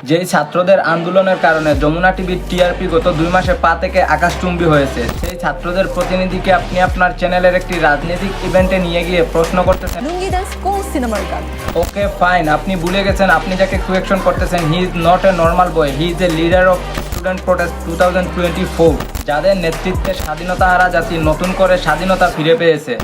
যেই ছাত্রদের আন্দোলনের কারণে যমুনা টিভির টিআরপি গত 2 মাসে পা থেকে আকাশচুম্বী হয়েছে, সেই ছাত্রদের প্রতিনিধিকে আপনি আপনার চ্যানেলের একটি রাজনৈতিক ইভেন্টে নিয়ে গিয়ে প্রশ্ন করতেছেন লুঙ্গি ডান্স কোন সিনেমার গান? ওকে ফাইন, আপনি ভুলে গেছেন আপনি যাকে কোয়েকশন করতেছেন he is not a normal boy, he is a leader of student protest 2024, যাদের নেতৃত্বে স্বাধীনতাহারা জাতি নতুন করে স্বাধীনতা ফিরে পেয়েছে।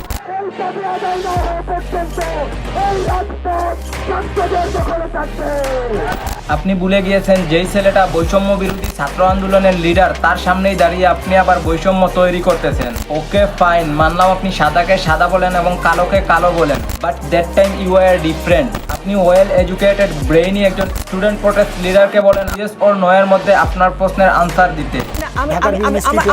আপনি ভুলে গিয়েছেন যেই ছেলেটা বৈষম্য বিরোধী ছাত্র আন্দোলনের লিডার, তার সামনেই দাঁড়িয়ে আপনি আবার বৈষম্য তৈরি করতেছেন। ওকে ফাইন, মানলাম আপনি সাদাকে সাদা বলেন এবং কালোকে কালো বলেন, but that time you are different. আপনি ওয়েল এডুকেটেড ব্রেইনি একজন স্টুডেন্ট প্রোটেস্ট লিডারকে বলেন ইয়েস অর নো এর মধ্যে আপনার প্রশ্নের আনসার দিতে।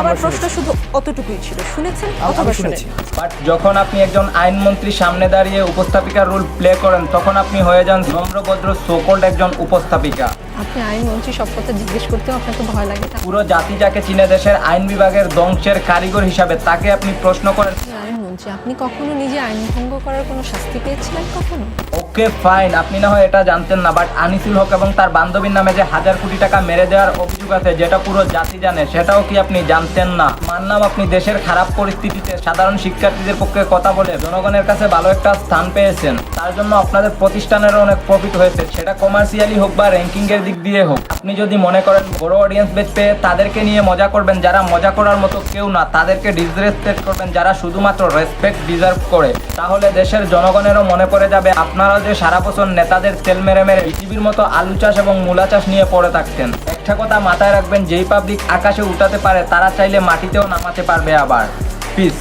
আমার প্রশ্ন শুধু অতটুকুই ছিল, শুনেছেন অথবা শুনেছেন। বাট যখন আপনি একজন আইনমন্ত্রীর সামনে দাঁড়িয়ে উপস্থাপিকার রোল প্লে করেন তখন আপনি হয়ে যান নম্রভদ্র সোকল্ড একজন উপস্থাপিকা। আপনি আইনমন্ত্রী সব কথা জিজ্ঞেস করতেও আপনাকে ভয় লাগে না? পুরো জাতি যাকে চীনে দেশের আইন বিভাগের ধ্বংসের কারিগর হিসাবে তাকে আপনি প্রশ্ন করেন আইনমন্ত্রী, আপনি কখনো নিজে আইন ভঙ্গ করার কোনো শাস্তি পেয়েছিলেন কখনো? ওকে ফাইন, আপনি না হয় এটা জানতেন না, বাট আনিসুল হক এবং তার বান্ধবীর নামে যে 1000 কোটি টাকা মেরে দেওয়ার অভিযোগ আছে যেটা পুরো জাতি জানে, সেটাও কি আপনি জানতেন না? মানলাম আপনি দেশের খারাপ পরিস্থিতিতে সাধারণ শিক্ষার্থীদের পক্ষে কথা বলে জনগণের কাছে ভালো একটা স্থান পেয়েছেন, তার জন্য আপনাদের প্রতিষ্ঠানেরও অনেক প্রফিট হয়েছে, সেটা কমার্শিয়ালি হোক বা র্যাঙ্কিং এর দিক দিয়ে হোক। আপনি যদি মনে করেন বড় অডিয়েন্স বেস পেয়ে তাদেরকে নিয়ে মজা করবেন যারা মজা করার মতো কেউ না, তাদেরকে ডিসরেসপেক্ট করবেন যারা শুধুমাত্র রেসপেক্ট ডিজার্ভ করে, তাহলে দেশের জনগণেরও মনে পড়ে যাবে আপনারা যে সারা বছর নেতাদের তেল মেরে মেরে পৃথিবীর মতো আলু চাষ এবং মূলা চাষ নিয়ে পড়ে থাকতেন। একটা কথা মাথায় রাখবেন, যেই পাবলিক আকাশে উঠাতে পারে তারা চাইলে মাটিতেও নামাতে পারবে আবার। পিস।